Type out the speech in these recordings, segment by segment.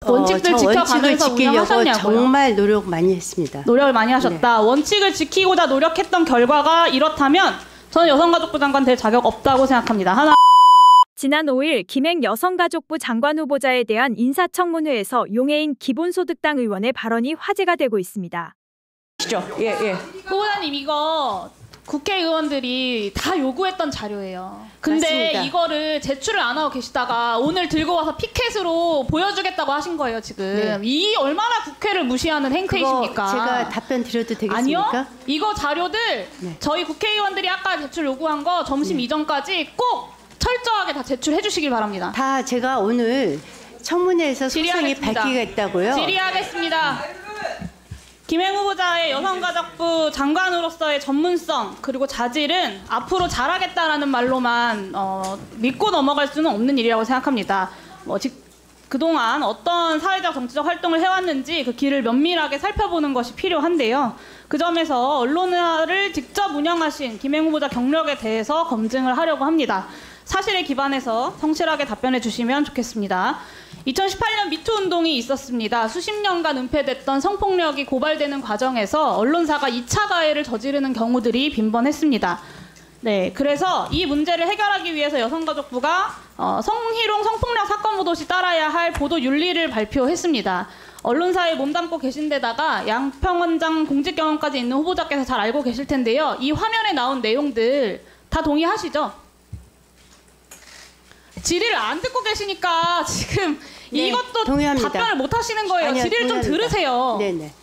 원칙들 지켜가면서 운영하셨냐고요? 정말 노력 많이 했습니다. 노력을 많이 하셨다. 네. 원칙을 지키고자 노력했던 결과가 이렇다면 저는 여성가족부 장관 될 자격 없다고 생각합니다. 하나. 지난 5일 김행 여성가족부 장관 후보자에 대한 인사청문회에서 용해인 기본소득당 의원의 발언이 화제가 되고 있습니다. 예. 후보자님, 이거 국회의원들이 다 요구했던 자료예요. 근데 맞습니다. 이거를 제출을 안 하고 계시다가 오늘 들고 와서 피켓으로 보여주겠다고 하신 거예요, 지금. 네. 이 얼마나 국회를 무시하는 행태이십니까? 제가 답변 드려도 되겠습니까? 아니요. 이거 자료들 네. 저희 국회의원들이 아까 제출 요구한 거 점심 네. 이전까지 꼭 철저하게 다 제출해 주시길 바랍니다. 다 제가 오늘 청문회에서 속상히 밝히겠다고요? 질의하겠습니다. 김행 후보자의 여성가족부 장관으로서의 전문성 그리고 자질은 앞으로 잘하겠다라는 말로만 믿고 넘어갈 수는 없는 일이라고 생각합니다. 그동안 어떤 사회적 정치적 활동을 해왔는지 그 길을 면밀하게 살펴보는 것이 필요한데요. 그 점에서 언론을 직접 운영하신 김행 후보자 경력에 대해서 검증을 하려고 합니다. 사실에 기반해서 성실하게 답변해 주시면 좋겠습니다. 2018년 미투 운동이 있었습니다. 수십 년간 은폐됐던 성폭력이 고발되는 과정에서 언론사가 2차 가해를 저지르는 경우들이 빈번했습니다. 네, 그래서 이 문제를 해결하기 위해서 여성가족부가 성희롱 성폭력 사건 보도 시 따라야 할 보도 윤리를 발표했습니다. 언론사에 몸담고 계신 데다가 양평원장 공직 경험까지 있는 후보자께서 잘 알고 계실 텐데요. 이 화면에 나온 내용들 다 동의하시죠? 질의를 안 듣고 계시니까 지금 네, 이것도 동의합니다. 답변을 못 하시는 거예요. 아니요, 질의를 동의합니다. 좀 들으세요. 네네.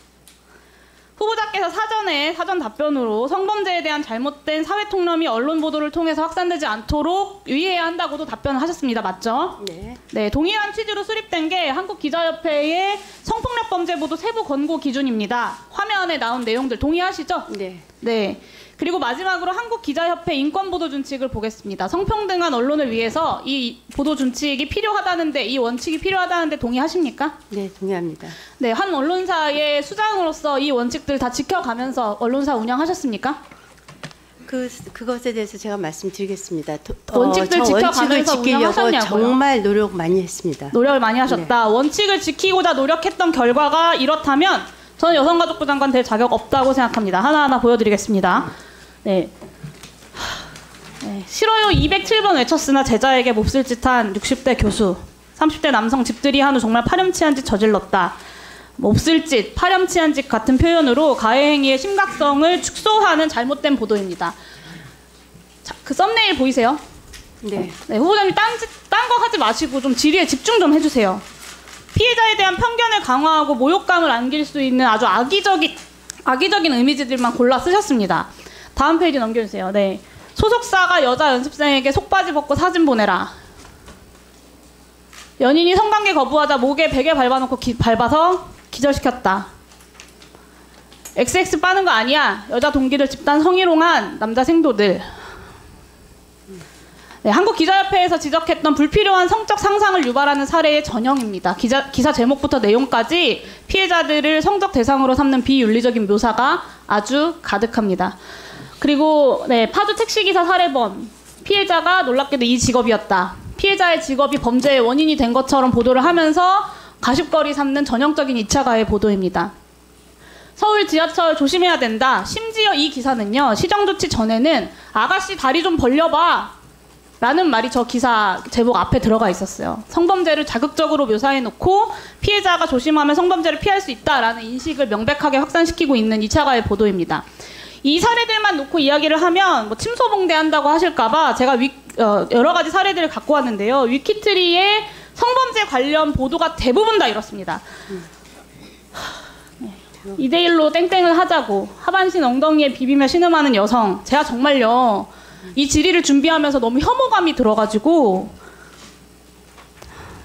후보자께서 사전 답변으로 성범죄에 대한 잘못된 사회 통념이 언론 보도를 통해서 확산되지 않도록 유의해야 한다고도 답변을 하셨습니다. 맞죠? 네. 네, 동일한 취지로 수립된 게 한국기자협회의 성폭력 범죄 보도 세부 권고 기준입니다. 화면에 나온 내용들 동의하시죠? 네. 네. 그리고 마지막으로 한국기자협회 인권보도준칙을 보겠습니다. 성평등한 언론을 위해서 이 보도준칙이 필요하다는데, 이 원칙이 필요하다는데 동의하십니까? 네, 동의합니다. 네, 한 언론사의 수장으로서 이 원칙들 다 지켜가면서 언론사 운영하셨습니까? 그것에 대해서 제가 말씀드리겠습니다. 원칙들 지켜가면서 운영하셨냐고요? 정말 노력 많이 했습니다. 노력을 많이 하셨다. 네. 원칙을 지키고자 노력했던 결과가 이렇다면 저는 여성가족부 장관 될 자격 없다고 생각합니다. 하나하나 보여드리겠습니다. 네. 싫어요 207번 외쳤으나 제자에게 몹쓸 짓한 60대 교수. 30대 남성 집들이 한후 정말 파렴치한 짓 저질렀다. 몹쓸 짓, 파렴치한 짓 같은 표현으로 가해 행위의 심각성을 축소하는 잘못된 보도입니다. 자, 그 썸네일 보이세요? 네. 네, 후보자님 딴 거 하지 마시고 좀 질의에 집중 좀 해주세요. 피해자에 대한 편견을 강화하고 모욕감을 안길 수 있는 아주 악의적인 이미지들만 골라 쓰셨습니다. 다음 페이지 넘겨주세요. 네. 소속사가 여자 연습생에게 속바지 벗고 사진 보내라. 연인이 성관계 거부하자 목에 베개 밟아놓고 밟아서 기절시켰다. XX 빠는 거 아니야. 여자 동기들 집단 성희롱한 남자 생도들. 네, 한국기자협회에서 지적했던 불필요한 성적 상상을 유발하는 사례의 전형입니다. 기사 제목부터 내용까지 피해자들을 성적 대상으로 삼는 비윤리적인 묘사가 아주 가득합니다. 그리고 네, 파주 택시기사 살해범. 피해자가 놀랍게도 이 직업이었다. 피해자의 직업이 범죄의 원인이 된 것처럼 보도를 하면서 가십거리 삼는 전형적인 2차 가해 보도입니다. 서울 지하철 조심해야 된다. 심지어 이 기사는요. 시정조치 전에는 아가씨 다리 좀 벌려봐 라는 말이 저 기사 제목 앞에 들어가 있었어요. 성범죄를 자극적으로 묘사해놓고 피해자가 조심하면 성범죄를 피할 수 있다라는 인식을 명백하게 확산시키고 있는 2차 가해 보도입니다. 이 사례들만 놓고 이야기를 하면 뭐 침소봉대한다고 하실까봐 제가 여러 가지 사례들을 갖고 왔는데요. 위키트리에 성범죄 관련 보도가 대부분 다 이렇습니다. 2대1로 땡땡을 하자고 하반신 엉덩이에 비비며 신음하는 여성. 제가 정말요 이 질의를 준비하면서 너무 혐오감이 들어가지고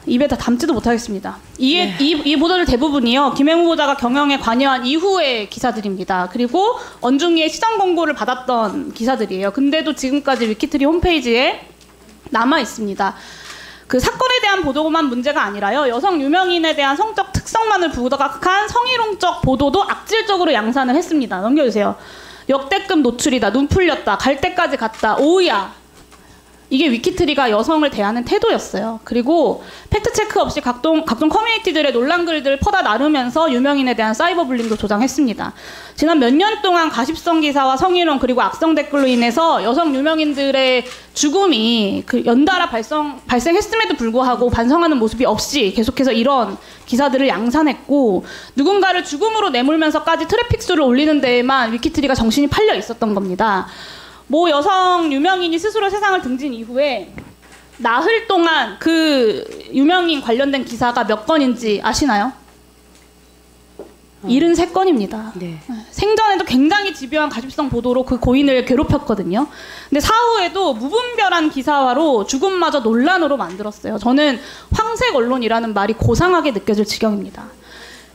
입에 다 담지도 못하겠습니다. 이 보도들 대부분이요. 김행 후보자가 경영에 관여한 이후의 기사들입니다. 그리고 언중이의 시장 공고를 받았던 기사들이에요. 근데도 지금까지 위키트리 홈페이지에 남아 있습니다. 그 사건에 대한 보도만 문제가 아니라요. 여성 유명인에 대한 성적 특성만을 부각한 성희롱적 보도도 악질적으로 양산을 했습니다. 넘겨주세요. 역대급 노출이다. 눈 풀렸다. 갈 때까지 갔다. 오우야. 이게 위키트리가 여성을 대하는 태도였어요. 그리고 팩트체크 없이 각종 커뮤니티들의 논란 글들을 퍼다 나르면서 유명인에 대한 사이버 불링도 조장했습니다. 지난 몇 년 동안 가십성 기사와 성희롱 그리고 악성 댓글로 인해서 여성 유명인들의 죽음이 연달아 발생했음에도 불구하고 반성하는 모습이 없이 계속해서 이런 기사들을 양산했고, 누군가를 죽음으로 내몰면서까지 트래픽 수를 올리는 데에만 위키트리가 정신이 팔려 있었던 겁니다. 모 여성 유명인이 스스로 세상을 등진 이후에 나흘 동안 그 유명인 관련된 기사가 몇 건인지 아시나요? 73건입니다. 네. 생전에도 굉장히 집요한 가십성 보도로 그 고인을 괴롭혔거든요. 근데 사후에도 무분별한 기사화로 죽음마저 논란으로 만들었어요. 저는 황색 언론이라는 말이 고상하게 느껴질 지경입니다.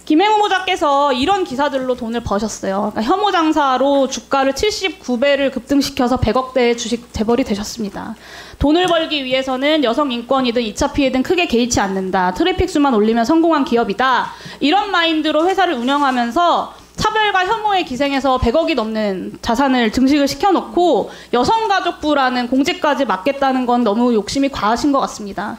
김행 후보자께서 이런 기사들로 돈을 버셨어요. 그러니까 혐오 장사로 주가를 79배를 급등시켜서 100억대의 주식 재벌이 되셨습니다. 돈을 벌기 위해서는 여성 인권이든 2차 피해든 크게 개의치 않는다. 트래픽 수만 올리면 성공한 기업이다. 이런 마인드로 회사를 운영하면서 차별과 혐오에 기생해서 100억이 넘는 자산을 증식을 시켜놓고 여성가족부라는 공직까지 맡겠다는 건 너무 욕심이 과하신 것 같습니다.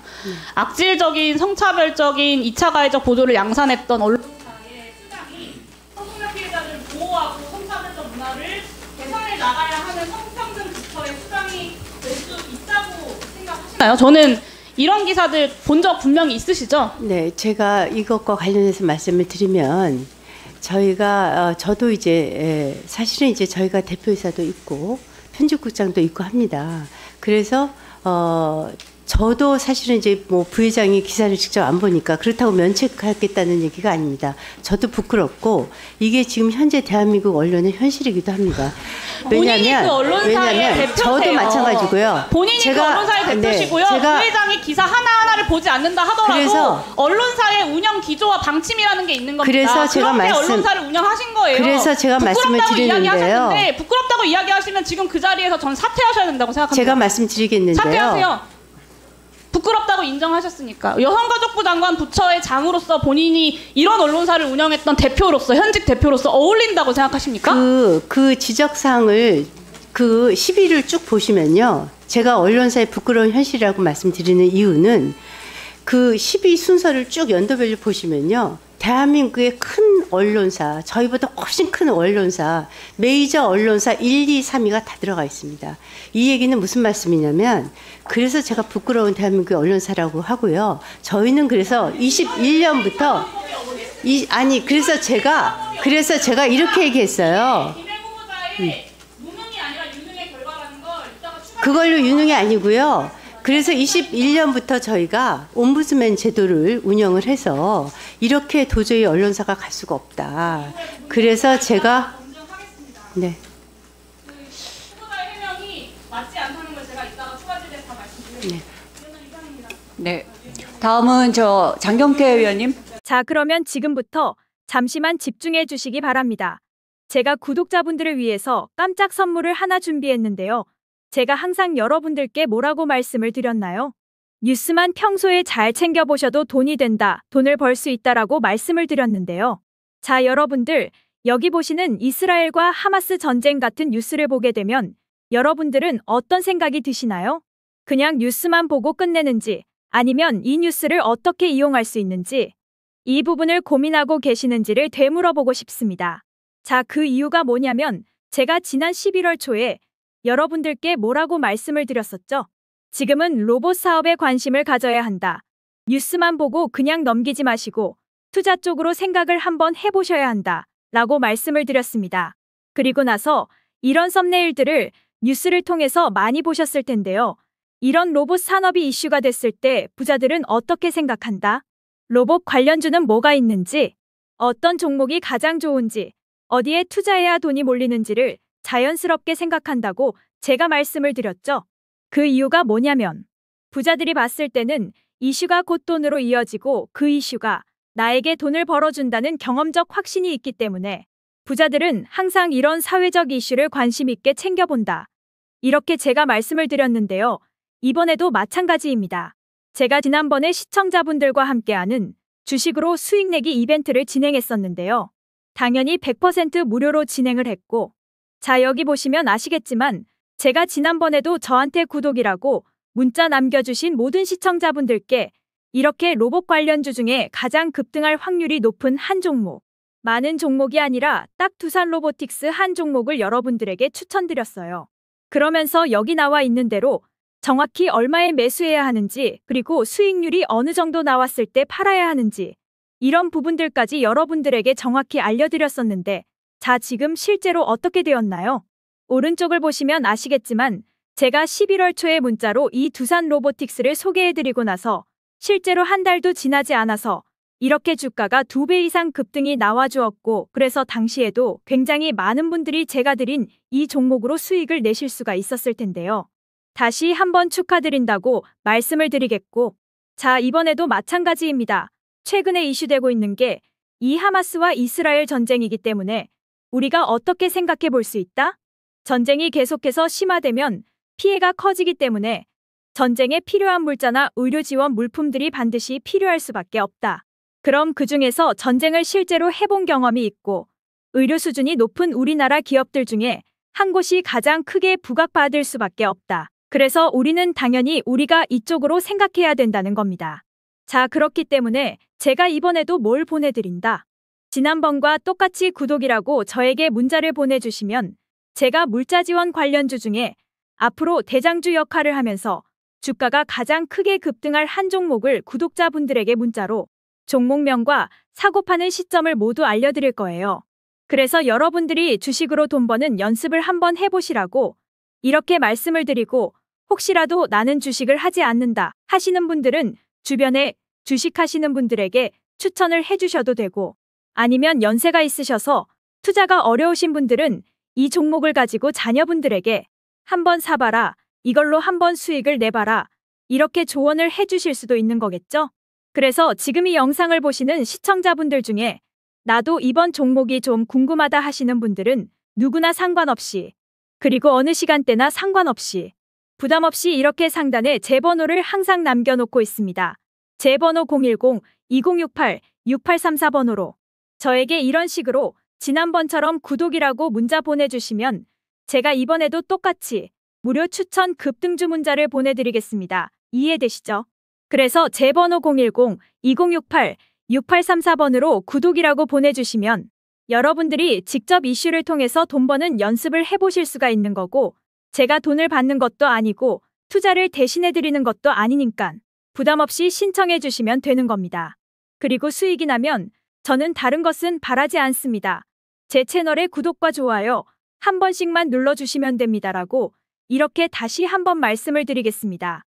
악질적인 성차별적인 2차 가해적 보도를 양산했던 언론사의 수장이 성폭력 피해자들을 보호하고 성차별적 문화를 개선해 나가야 하는 성평등 부처의 수장이 될 수 있다고 생각하시나요? 저는 이런 기사들 본 적 분명히 있으시죠? 네, 제가 이것과 관련해서 말씀을 드리면 저희가 저도 이제 사실은 이제 저희가 대표이사도 있고 편집국장도 있고 합니다. 그래서 저도 사실은 이제 뭐 부회장이 기사를 직접 안 보니까 그렇다고 면책하겠다는 얘기가 아닙니다. 저도 부끄럽고 이게 지금 현재 대한민국 언론의 현실이기도 합니다. 왜냐하면 그 언론사의 대표세요. 저도 마찬가지고요. 본인이 그 언론사의 대표시고요. 네, 부회장이 기사 하나하나를 보지 않는다 하더라도 그래서 언론사의 운영 기조와 방침이라는 게 있는 겁니다. 그래서 제가 언론사를 운영하신 거예요. 그래서 제가 말씀을 드리는데요. 부끄럽다고 이야기하시면 지금 그 자리에서 전 사퇴하셔야 된다고 생각합니다. 제가 말씀드리겠는데요. 사퇴하세요. 부끄럽다고 인정하셨으니까. 여성가족부 장관 부처의 장으로서 본인이 이런 언론사를 운영했던 대표로서, 현직 대표로서 어울린다고 생각하십니까? 그 지적사항을 그 시비를 쭉 보시면요. 제가 언론사의 부끄러운 현실이라고 말씀드리는 이유는 그 시비 순서를 쭉 연도별로 보시면요. 대한민국의 큰 언론사, 저희보다 훨씬 큰 언론사, 메이저 언론사 1, 2, 3위가 다 들어가 있습니다. 이 얘기는 무슨 말씀이냐면 그래서 제가 부끄러운 대한민국의 언론사라고 하고요. 저희는 그래서 21년부터 그래서 제가 이렇게 얘기했어요. 무능이 아니라 유능의 결과라는 걸 이따가 그걸로 유능이 아니고요. 그래서 21년부터 저희가 옴부드맨 제도를 운영을 해서 이렇게 도저히 언론사가 갈 수가 없다. 그래서 제가 네. 후보자의 해명이 맞지 않다는 걸 제가 이따가 추가 질의에 다 말씀드리겠습니다. 네. 다음은 장경태 의원님. 자, 그러면 지금부터 잠시만 집중해 주시기 바랍니다. 제가 구독자분들을 위해서 깜짝 선물을 하나 준비했는데요. 제가 항상 여러분들께 뭐라고 말씀을 드렸나요? 뉴스만 평소에 잘 챙겨보셔도 돈이 된다, 돈을 벌 수 있다라고 말씀을 드렸는데요. 자, 여러분들, 여기 보시는 이스라엘과 하마스 전쟁 같은 뉴스를 보게 되면 여러분들은 어떤 생각이 드시나요? 그냥 뉴스만 보고 끝내는지, 아니면 이 뉴스를 어떻게 이용할 수 있는지, 이 부분을 고민하고 계시는지를 되물어보고 싶습니다. 자, 그 이유가 뭐냐면 제가 지난 11월 초에 여러분들께 뭐라고 말씀을 드렸었죠? 지금은 로봇 사업에 관심을 가져야 한다. 뉴스만 보고 그냥 넘기지 마시고 투자 쪽으로 생각을 한번 해보셔야 한다. 라고 말씀을 드렸습니다. 그리고 나서 이런 썸네일들을 뉴스를 통해서 많이 보셨을 텐데요. 이런 로봇 산업이 이슈가 됐을 때 부자들은 어떻게 생각한다? 로봇 관련주는 뭐가 있는지, 어떤 종목이 가장 좋은지, 어디에 투자해야 돈이 몰리는지를 자연스럽게 생각한다고 제가 말씀을 드렸죠. 그 이유가 뭐냐면 부자들이 봤을 때는 이슈가 곧 돈으로 이어지고 그 이슈가 나에게 돈을 벌어준다는 경험적 확신이 있기 때문에 부자들은 항상 이런 사회적 이슈를 관심 있게 챙겨본다. 이렇게 제가 말씀을 드렸는데요. 이번에도 마찬가지입니다. 제가 지난번에 시청자분들과 함께하는 주식으로 수익 내기 이벤트를 진행했었는데요. 당연히 100% 무료로 진행을 했고, 자, 여기 보시면 아시겠지만 제가 지난번에도 저한테 구독이라고 문자 남겨주신 모든 시청자분들께 이렇게 로봇 관련주 중에 가장 급등할 확률이 높은 한 종목, 많은 종목이 아니라 딱 두산 로보틱스 한 종목을 여러분들에게 추천드렸어요. 그러면서 여기 나와 있는 대로 정확히 얼마에 매수해야 하는지, 그리고 수익률이 어느 정도 나왔을 때 팔아야 하는지, 이런 부분들까지 여러분들에게 정확히 알려드렸었는데, 자, 지금 실제로 어떻게 되었나요? 오른쪽을 보시면 아시겠지만 제가 11월 초에 문자로 이 두산 로보틱스를 소개해드리고 나서 실제로 한 달도 지나지 않아서 이렇게 주가가 2배 이상 급등이 나와주었고, 그래서 당시에도 굉장히 많은 분들이 제가 드린 이 종목으로 수익을 내실 수가 있었을 텐데요. 다시 한번 축하드린다고 말씀을 드리겠고, 자, 이번에도 마찬가지입니다. 최근에 이슈되고 있는 게 이 하마스와 이스라엘 전쟁이기 때문에 우리가 어떻게 생각해 볼 수 있다? 전쟁이 계속해서 심화되면 피해가 커지기 때문에 전쟁에 필요한 물자나 의료 지원 물품들이 반드시 필요할 수밖에 없다. 그럼 그 중에서 전쟁을 실제로 해본 경험이 있고 의료 수준이 높은 우리나라 기업들 중에 한 곳이 가장 크게 부각받을 수밖에 없다. 그래서 우리는 당연히 우리가 이쪽으로 생각해야 된다는 겁니다. 자, 그렇기 때문에 제가 이번에도 뭘 보내드린다. 지난번과 똑같이 구독이라고 저에게 문자를 보내주시면 제가 물자 지원 관련주 중에 앞으로 대장주 역할을 하면서 주가가 가장 크게 급등할 한 종목을 구독자분들에게 문자로 종목명과 사고 파는 시점을 모두 알려드릴 거예요. 그래서 여러분들이 주식으로 돈 버는 연습을 한번 해보시라고 이렇게 말씀을 드리고, 혹시라도 나는 주식을 하지 않는다 하시는 분들은 주변에 주식하시는 분들에게 추천을 해주셔도 되고, 아니면 연세가 있으셔서 투자가 어려우신 분들은 이 종목을 가지고 자녀분들에게 한번 사봐라, 이걸로 한번 수익을 내봐라, 이렇게 조언을 해주실 수도 있는 거겠죠? 그래서 지금 이 영상을 보시는 시청자분들 중에 나도 이번 종목이 좀 궁금하다 하시는 분들은 누구나 상관없이, 그리고 어느 시간대나 상관없이 부담 없이 이렇게 상단에 제 번호를 항상 남겨놓고 있습니다. 제 번호 010-2068-6834번호로 저에게 이런 식으로 지난번처럼 구독이라고 문자 보내주시면 제가 이번에도 똑같이 무료 추천 급등주 문자를 보내드리겠습니다. 이해되시죠? 그래서 제 번호 010-2068-6834번으로 구독이라고 보내주시면 여러분들이 직접 이슈를 통해서 돈 버는 연습을 해보실 수가 있는 거고, 제가 돈을 받는 것도 아니고 투자를 대신해드리는 것도 아니니까 부담 없이 신청해 주시면 되는 겁니다. 그리고 수익이 나면 저는 다른 것은 바라지 않습니다. 제 채널의 구독과 좋아요 한 번씩만 눌러주시면 됩니다라고 이렇게 다시 한번 말씀을 드리겠습니다.